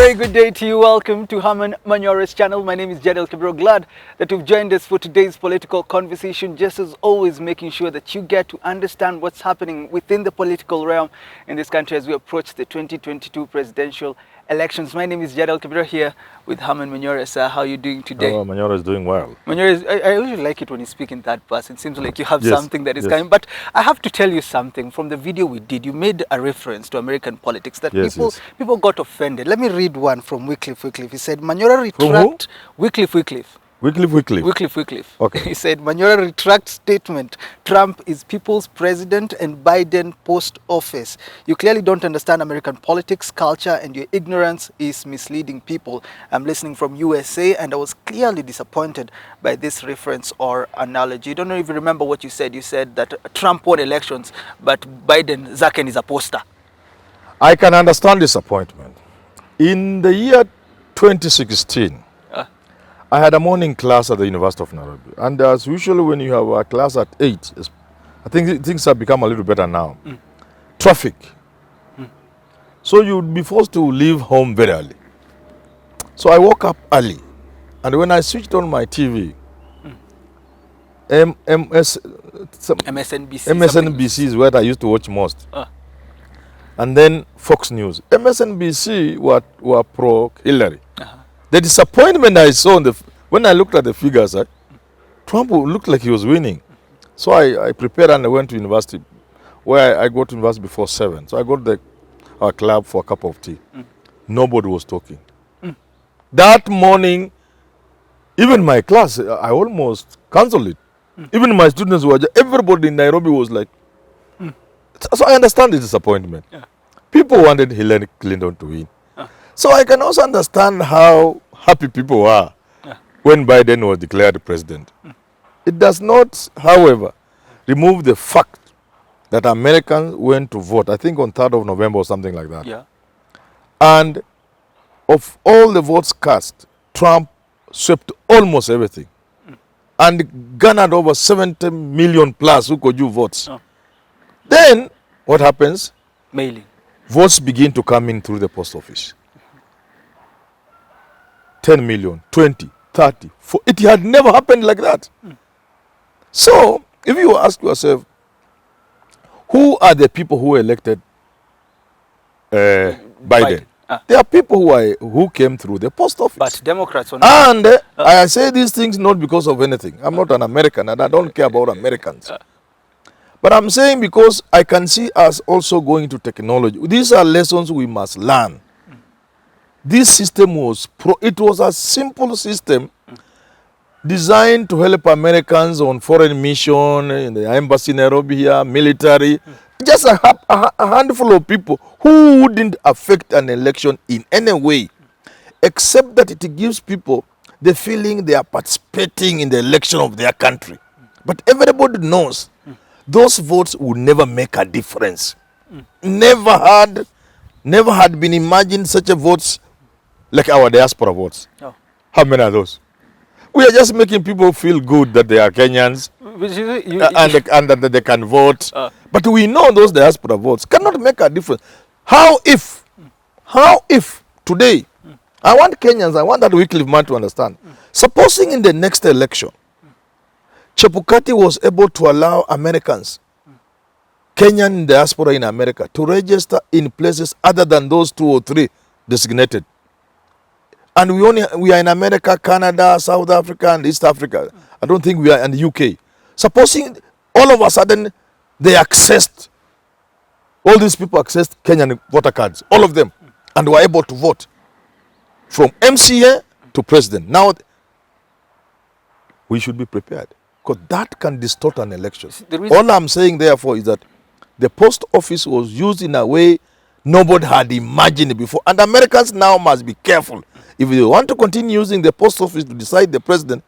very good day to you. Welcome to Herman Manyora's channel. My name is Jadiel. Kabiro. Glad that you've joined us for today's political conversation. Just as always, making sure that you get to understand what's happening within the political realm in this country as we approach the 2022 presidential elections. My name is Jadiel Kabiro here with Herman Manyora. Sir, how are you doing today? Oh, Manyora is doing well. Manyora, I usually like it when you speak in third person. It seems like you have Yes, something that is yes. coming. But I have to tell you something. From the video we did, you made a reference to American politics that Yes, yes. people got offended. Let me read one from Wycliffe. He said, Manyora From who? retract... Wycliffe. Wycliffe. Okay. He said, Manyora retracts statement, Trump is people's president and Biden post-office. You clearly don't understand American politics, culture, and your ignorance is misleading people. I'm listening from USA, and I was clearly disappointed by this reference or analogy. I don't know if you remember what you said. You said that Trump won elections, but Biden, Zaken is a poster. I can understand disappointment. In the year 2016, I had a morning class at the University of Nairobi. And as usual, when you have a class at 8, I think things have become a little better now. Traffic. So you'd be forced to leave home very early. So I woke up early. And when I switched on my TV, MSNBC is what I used to watch most. And then Fox News. MSNBC were pro-Hillary. The disappointment I saw when I looked at the figures, Trump looked like he was winning. So I prepared and I went to university, where I got to university before 7. So I got to our club for a cup of tea. Nobody was talking. That morning, even my class, I almost cancelled it. Even my students everybody in Nairobi was like, so I understand the disappointment. People wanted Hillary Clinton to win. So I can also understand how happy people were when Biden was declared president. It does not, however, remove the fact that Americans went to vote, I think on 3rd of November or something like that. And of all the votes cast, Trump swept almost everything and garnered over 70 million plus who could do votes. Then what happens? Mailing. Votes begin to come in through the post office. 10 million, 20, 30, 40. It had never happened like that. So, if you ask yourself, who are the people who elected Biden? There are people who came through the post office. But Democrats are not. And I say these things not because of anything. I'm not an American and I don't care about Americans. But I'm saying because I can see us also going to technology. These are lessons we must learn. This system was a simple system designed to help Americans on foreign mission, in the embassy in Nairobi here, military. Just a handful of people who wouldn't affect an election in any way, except that it gives people the feeling they are participating in the election of their country. But everybody knows those votes will never make a difference. Never had been imagined such a votes like our diaspora votes. How many are those? We are just making people feel good that they are Kenyans and that they can vote. But we know those diaspora votes cannot make a difference. How if today, I want that Wycliffe man to understand, supposing in the next election, Chebukati was able to allow Americans, Kenyan diaspora in America, to register in places other than those 2 or 3 designated. And we are in America, Canada, South Africa, and East Africa. I don't think we are in the UK. Supposing all of a sudden all these people accessed Kenyan voter cards, all of them, and were able to vote from MCA to president. Now, we should be prepared because that can distort an election. All I'm saying, therefore, is that the post office was used in a way nobody had imagined before. And Americans now must be careful. If they want to continue using the post office to decide the president,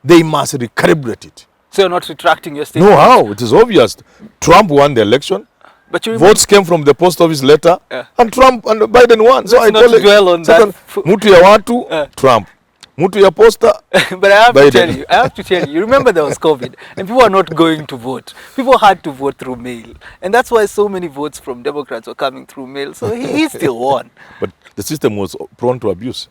they must recalibrate it. So you're not retracting your statement? No, how? It is obvious. Trump won the election. But votes came from the post office later, and Trump and Biden won. So I not dwell on that. Mutu ya watu, Trump. Mtu ya posta. But I have to tell you, remember there was COVID and people are not going to vote. People had to vote through mail. And that's why so many votes from Democrats were coming through mail. So he still won. But the system was prone to abuse.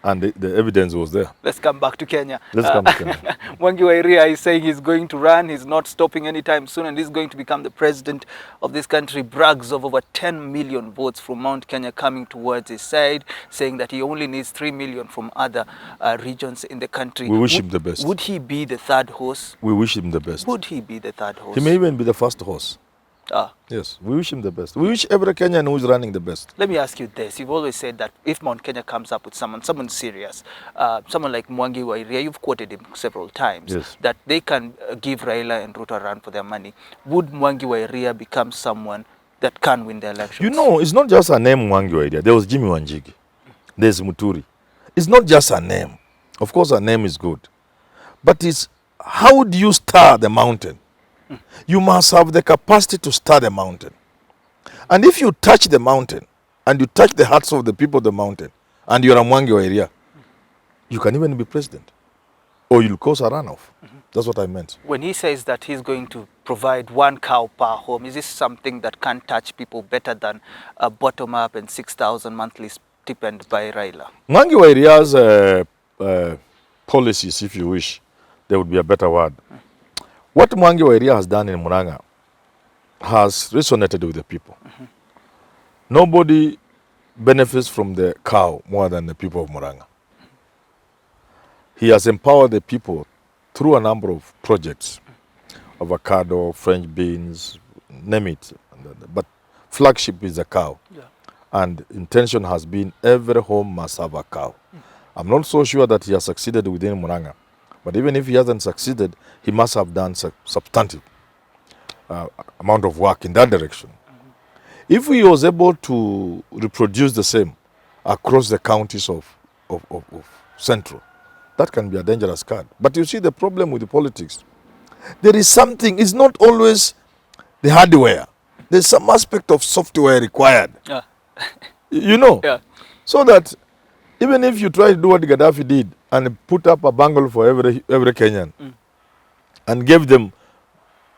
And the evidence was there. Let's come back to Kenya. Let's come to Kenya. Mwangi wa Iria is saying he's going to run. He's not stopping anytime soon. And he's going to become the president of this country. Brags of over 10 million votes from Mount Kenya coming towards his side, saying that he only needs 3 million from other regions in the country. We wish him the best. Would he be the third horse? We wish him the best. Would he be the third horse? He may even be the first horse. Yes, we wish him the best. We wish every Kenyan who is running the best. Let me ask you this. You've always said that if Mount Kenya comes up with someone serious, someone like Mwangi wa Iria, you've quoted him several times, yes, that they can give Raila and Ruto a run for their money. Would Mwangi wa Iria become someone that can win the elections? You know, it's not just a name Mwangi wa Iria. There was Jimmy Wanjigi. There's Muturi. It's not just a name. Of course, a name is good. But it's how do you stir the mountain? You must have the capacity to stir the mountain. And if you touch the mountain, and you touch the hearts of the people of the mountain, and you're a Mwangi wa Iria, you can even be president. Or you'll cause a runoff. That's what I meant. When he says that he's going to provide 1 cow per home, is this something that can touch people better than a bottom-up and 6,000 monthly stipend by Raila? Mwangi wa Iria's policies, if you wish, there would be a better word. What Mwangi wa Iria has done in Murang'a has resonated with the people. Nobody benefits from the cow more than the people of Murang'a. He has empowered the people through a number of projects, avocado, French beans, name it. But flagship is the cow. Yeah. And intention has been every home must have a cow. I'm not so sure that he has succeeded within Murang'a. But even if he hasn't succeeded, he must have done substantive amount of work in that direction. If he was able to reproduce the same across the counties of Central, that can be a dangerous card. But you see the problem with the politics. There is something, it's not always the hardware. There's some aspect of software required. You know? Yeah. So that even if you try to do what Gaddafi did and put up a bangle for every Kenyan and gave them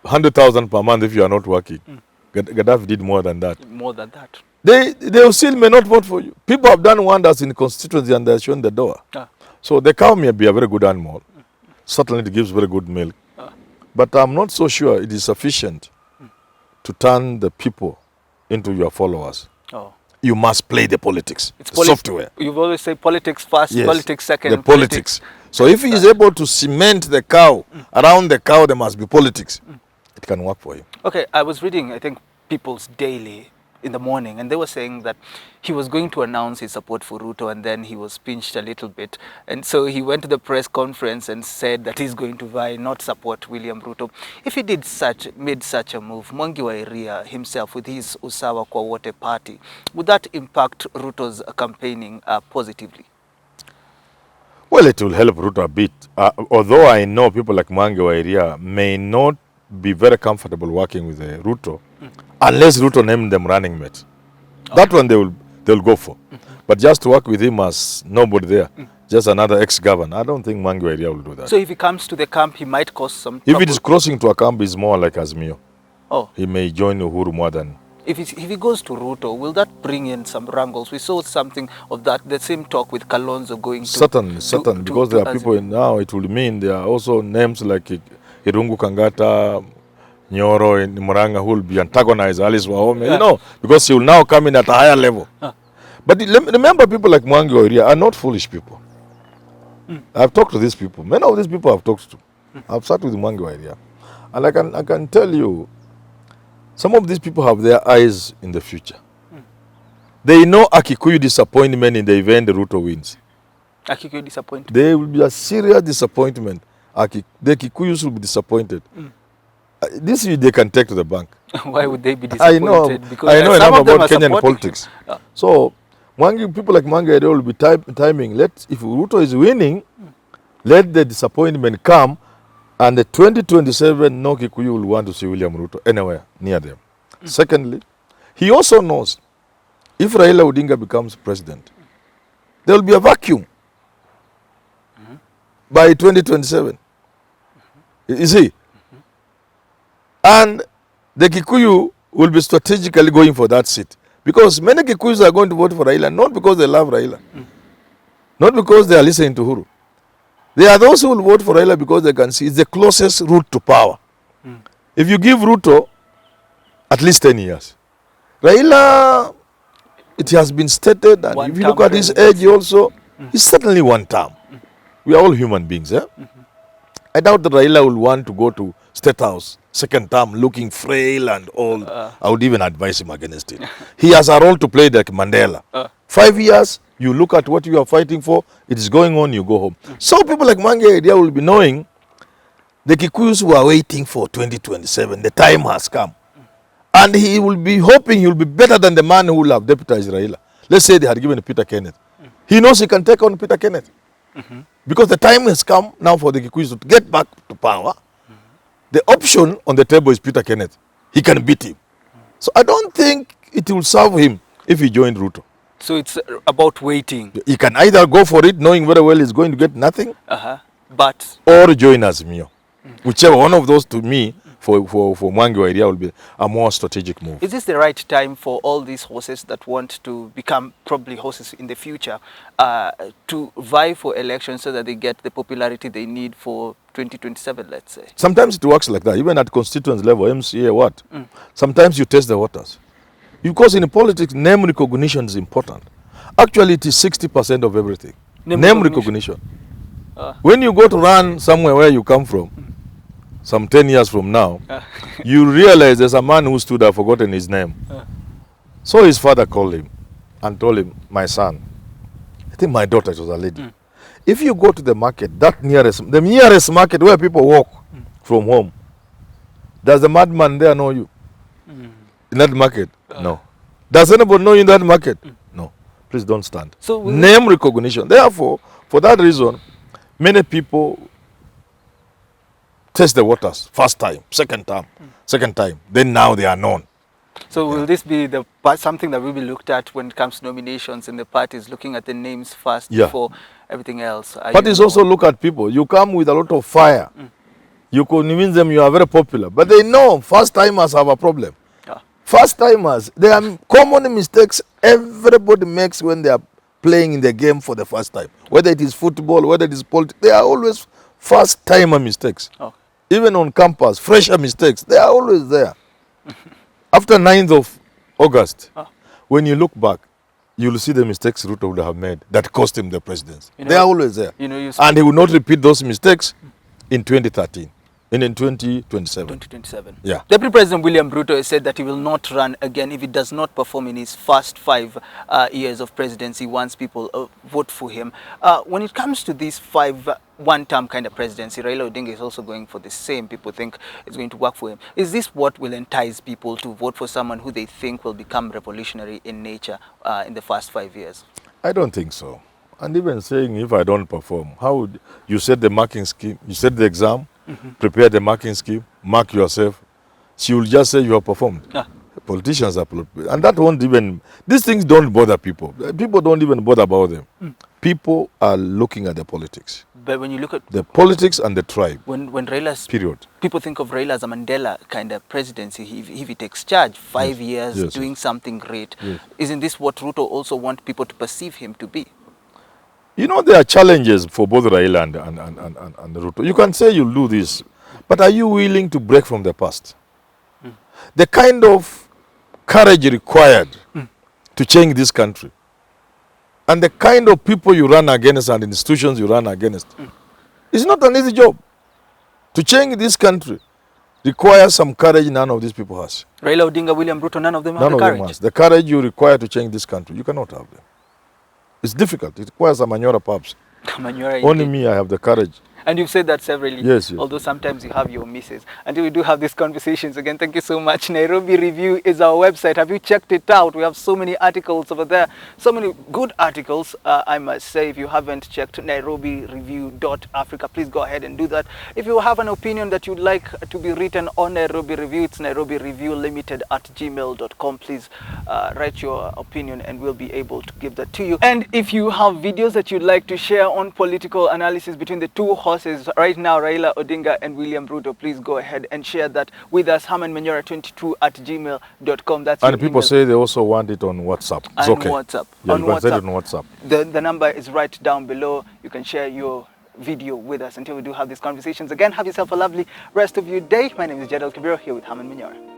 100,000 per month if you are not working, Gaddafi did more than that. More than that. They still may not vote for you. People have done wonders in constituency and they're shown the door. So the cow may be a very good animal. Certainly it gives very good milk. But I'm not so sure it is sufficient to turn the people into your followers. You must play the politics. It's software. You've always said politics first, yes, politics second. The politics. So if he is able to cement the cow, around the cow there must be politics. It can work for him. Okay, I was reading, I think, People's Daily in the morning, and they were saying that he was going to announce his support for Ruto, and then he was pinched a little bit. And so he went to the press conference and said that he's going to not support William Ruto. If he made such a move, Mwangi wa Iria himself with his Usawa kwa Wote party, would that impact Ruto's campaigning positively? Well, it will help Ruto a bit. Although I know people like Mwangi wa Iria may not be very comfortable working with Ruto, unless Ruto named them running mate. That one they'll go for. But just to work with him as nobody there, just another ex-governor, I don't think Mwangi wa Iria will do that. So if he comes to the camp, he might cause some trouble. If it is crossing to a camp, it's more like Azimio. He may join Uhuru more than... If he goes to Ruto, will that bring in some wrangles? We saw something of that, the same talk with Kalonzo going to... Certainly, because there are people now, it will mean there are also names like Irungu Kangata, Nyoro in Murang'a who will be antagonized Alice Wahome, you know, because he will now come in at a higher level. But remember, people like Mwangi wa Iria are not foolish people. I've talked to these people. Many of these people I've talked to. I've sat with Mwangi wa Iria. And I can tell you, some of these people have their eyes in the future. They know a Kikuyu disappointment in the event Ruto wins. A Kikuyu disappointment? There will be a serious disappointment. The Kikuyus will be disappointed. This they can take to the bank. Why would they be disappointed? I know enough about Kenyan politics. So, people like Mwangi wa Iria will be timing. If Ruto is winning, let the disappointment come, and the 2027 no Kikuyu will want to see William Ruto anywhere near them. Secondly, he also knows if Raila Odinga becomes president, there will be a vacuum. by 2027. You see? And the Kikuyu will be strategically going for that seat. Because many Kikuyus are going to vote for Raila, not because they love Raila. Not because they are listening to Huru. There are those who will vote for Raila because they can see it's the closest route to power. If you give Ruto at least 10 years. Raila, it has been stated, and if you look at his age also, he's certainly one term. We are all human beings. Eh? I doubt that Raila will want to go to State House, second term, looking frail and old. I would even advise him against it. He has a role to play like Mandela. 5 years, you look at what you are fighting for, it is going on, you go home. So people like Manyora will be knowing the Kikuyus who are waiting for 2027. The time has come. And he will be hoping he will be better than the man who will have deputized Raila. Let's say they had given Peter Kenneth. He knows he can take on Peter Kenneth. Because the time has come now for the Kikuyus to get back to power. The option on the table is Peter Kenneth. He can beat him. So I don't think it will serve him if he joined Ruto. So it's about waiting. He can either go for it knowing very well he's going to get nothing, but or join Azimio. Whichever one of those, to me, for Manyora will be a more strategic move. Is this the right time for all these horses that want to become probably horses in the future to vie for elections so that they get the popularity they need for 2027, let's say? Sometimes it works like that, even at constituents level, MCA, what? Sometimes you test the waters. Because in politics, name recognition is important. Actually, it is 60% of everything. Name recognition. When you go to run somewhere where you come from, some 10 years from now, you realize there's a man who stood, I've forgotten his name. So his father called him and told him, my son, I think my daughter, it was a lady, if you go to the market, the nearest market where people walk from home, does the madman there know you? In that market? No. Does anybody know you in that market? No. Please don't stand. So name recognition. Therefore, for that reason, many people test the waters. First time, second time, then now they are known. So will this be something that will be looked at when it comes to nominations in the parties, looking at the names first before everything else? Parties also look at people. You come with a lot of fire. You convince them you are very popular. But they know first-timers have a problem. First-timers, there are common mistakes everybody makes when they are playing in the game for the first time. Whether it is football, whether it is politics, they are always first-timer mistakes. Even on campus, fresher mistakes, they are always there. After 9th of August, when you look back, you will see the mistakes Ruto would have made that cost him the presidency. They are always there. And he will not repeat those mistakes in 2013. And in 2027. 2027. Yeah. Deputy President William Ruto has said that he will not run again if he does not perform in his first 5 years of presidency once people vote for him. When it comes to these 5 one-term kind of presidency, Raila Odinga is also going for the same. People think it's going to work for him. Is this what will entice people to vote for someone who they think will become revolutionary in nature in the first 5 years? I don't think so. And even saying if I don't perform, how would you set the marking scheme, you set the exam, prepare the marking scheme, mark yourself. She will just say you have performed. Politicians are, and that won't even, these things don't bother people. People don't even bother about them. People are looking at the politics. But when you look at the politics and the tribe, when Raila's period, people think of Raila as a Mandela kind of presidency. If he takes charge, 5 years, doing something great. Isn't this what Ruto also want people to perceive him to be? You know, there are challenges for both Raila and Ruto. You can say you'll do this, but are you willing to break from the past? The kind of courage required to change this country, and the kind of people you run against and institutions you run against, it's not an easy job. To change this country requires some courage none of these people has. Raila Odinga, William Ruto, none of them have the courage? Them has. The courage you require to change this country, you cannot have them. It's difficult. It requires a Manyora perhaps. Manyora Only me, I have the courage. And you've said that severally, Yes, yes. although sometimes you have your misses. Until we do have these conversations again, thank you so much. Nairobi Review is our website. Have you checked it out? We have so many articles over there, so many good articles, I must say. If you haven't checked nairobireview.africa, please go ahead and do that. If you have an opinion that you'd like to be written on Nairobi Review, it's nairobireviewlimited@gmail.com. Please write your opinion and we'll be able to give that to you. And if you have videos that you'd like to share on political analysis between the two horses right now, Raila Odinga and William Ruto, please go ahead and share that with us. Herman Manyora 22@gmail.com. That's And your people email. say they also want it on WhatsApp. It's On okay. WhatsApp. Yeah, On you can send it WhatsApp. on WhatsApp. The number is right down below. You can share your video with us. Until we do have these conversations again, have yourself a lovely rest of your day. My name is Jadiel Kabiro here with Herman Manyora.